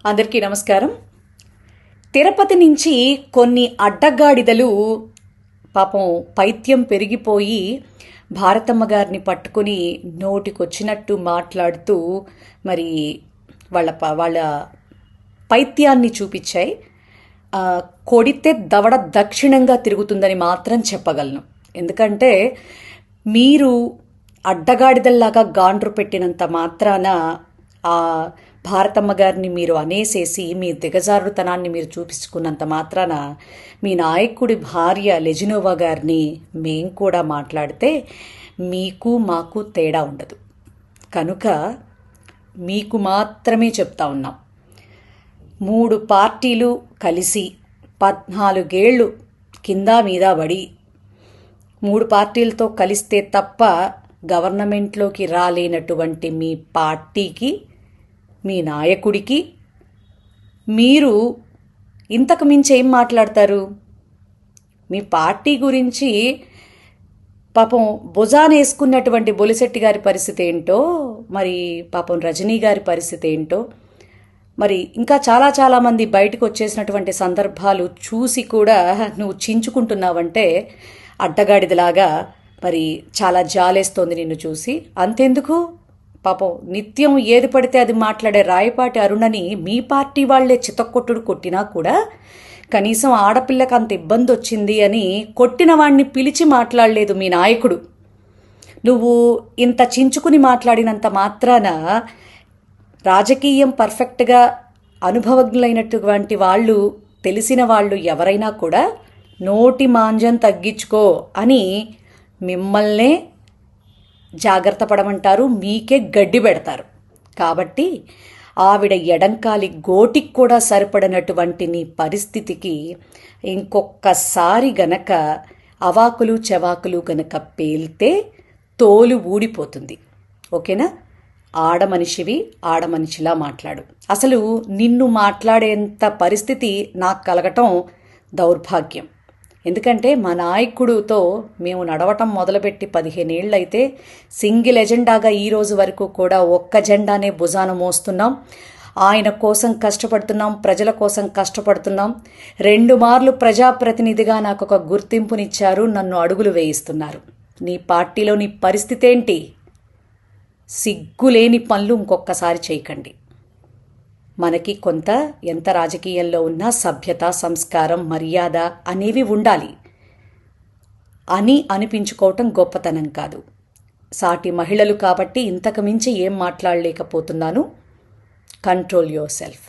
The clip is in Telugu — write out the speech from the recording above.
అందరికీ నమస్కారం. తిరుపతి నుంచి కొన్ని అడ్డగాడిదలు పాపం పైత్యం పెరిగిపోయి భారతమ్మ గారిని పట్టుకుని నోటికొచ్చినట్టు మాట్లాడుతూ మరి వాళ్ళ పైత్యాన్ని చూపించాయి. కొడితే దవడ దక్షిణంగా తిరుగుతుందని మాత్రం చెప్పగలను. ఎందుకంటే మీరు అడ్డగాడిదల్లాగా గాండ్రు పెట్టినంత మాత్రాన ఆ భారతమ్మ గారిని మీరు అనేసేసి మీ దిగజారుతనాన్ని మీరు చూపించుకున్నంత మాత్రాన మీ నాయకుడి భార్య లెజినోవా గారిని మేం కూడా మాట్లాడితే మీకు మాకు తేడా ఉండదు. కనుక మీకు మాత్రమే చెప్తా ఉన్నాం. 3 పార్టీలు కలిసి 14 ఏళ్ళు కింద మీద పడి 3 పార్టీలతో కలిస్తే తప్ప గవర్నమెంట్లోకి రాలేనటువంటి మీ పార్టీకి, మీ నాయకుడికి మీరు ఇంతకు మించి ఏం మాట్లాడతారు? మీ పార్టీ గురించి పాపం భుజానేసుకున్నటువంటి బొలిశెట్టి గారి పరిస్థితి ఏంటో, మరి పాపం రజనీ గారి పరిస్థితి ఏంటో, మరి ఇంకా చాలామంది బయటకు వచ్చేసినటువంటి సందర్భాలు చూసి కూడా నువ్వు చించుకుంటున్నావంటే అడ్డగాడిదలాగా మరి చాలా జాలేస్తోంది నిన్ను చూసి. అంతెందుకు పాపం నిత్యం ఏది పడితే అది మాట్లాడే రాయపాటి అరుణని మీ పార్టీ వాళ్లే చితక్కొట్టుడు కొట్టినా కూడా కనీసం ఆడపిల్లకి అంత ఇబ్బంది వచ్చింది అని కొట్టిన వాణ్ణి పిలిచి మాట్లాడలేదు మీ నాయకుడు. నువ్వు ఇంత చించుకుని మాట్లాడినంత మాత్రాన రాజకీయం పర్ఫెక్ట్గా అనుభవజ్ఞులైనటువంటి వాళ్ళు, తెలిసిన వాళ్ళు ఎవరైనా కూడా నోటి మాంజం తగ్గించుకో అని మిమ్మల్నే జాగ్రత్త పడమంటారు, మీకే గడ్డి పెడతారు. కాబట్టి ఆవిడ ఎడంకాలి గోటికి కూడా సరిపడినటువంటి నీ పరిస్థితికి ఇంకొక్కసారి గనక అవాకులు చెవాకులు గనక పేల్తే తోలు ఊడిపోతుంది. ఓకేనా? ఆడమనిషివి, ఆడమనిషిలా మాట్లాడు. అసలు నిన్ను మాట్లాడేంత పరిస్థితి నాకు కలగటం దౌర్భాగ్యం. ఎందుకంటే మా నాయకుడితో మేము నడవటం మొదలుపెట్టి 15 ఏళ్ళైతే సింగిల్ ఎజెండాగా ఈ రోజు వరకు కూడా ఒక్క జెండానే భుజాన మోస్తున్నాం. ఆయన కోసం కష్టపడుతున్నాం, ప్రజల కోసం కష్టపడుతున్నాం. 2 మార్లు ప్రజాప్రతినిధిగా నాకు ఒక గుర్తింపునిచ్చారు, నన్ను అడుగులు వేయిస్తున్నారు. నీ పార్టీలో నీ పరిస్థితి ఏంటి? సిగ్గులేని పనులు ఇంకొకసారి చేయకండి. మనకి కొంత ఎంత రాజకీయంలో ఉన్నా సభ్యత, సంస్కారం, మర్యాద అనేవి ఉండాలి అని అనిపించుకోవటం గొప్పతనం కాదు. సాటి మహిళలు కాబట్టి ఇంతకు మించి ఏం మాట్లాడలేకపోతున్నాను. Control your self.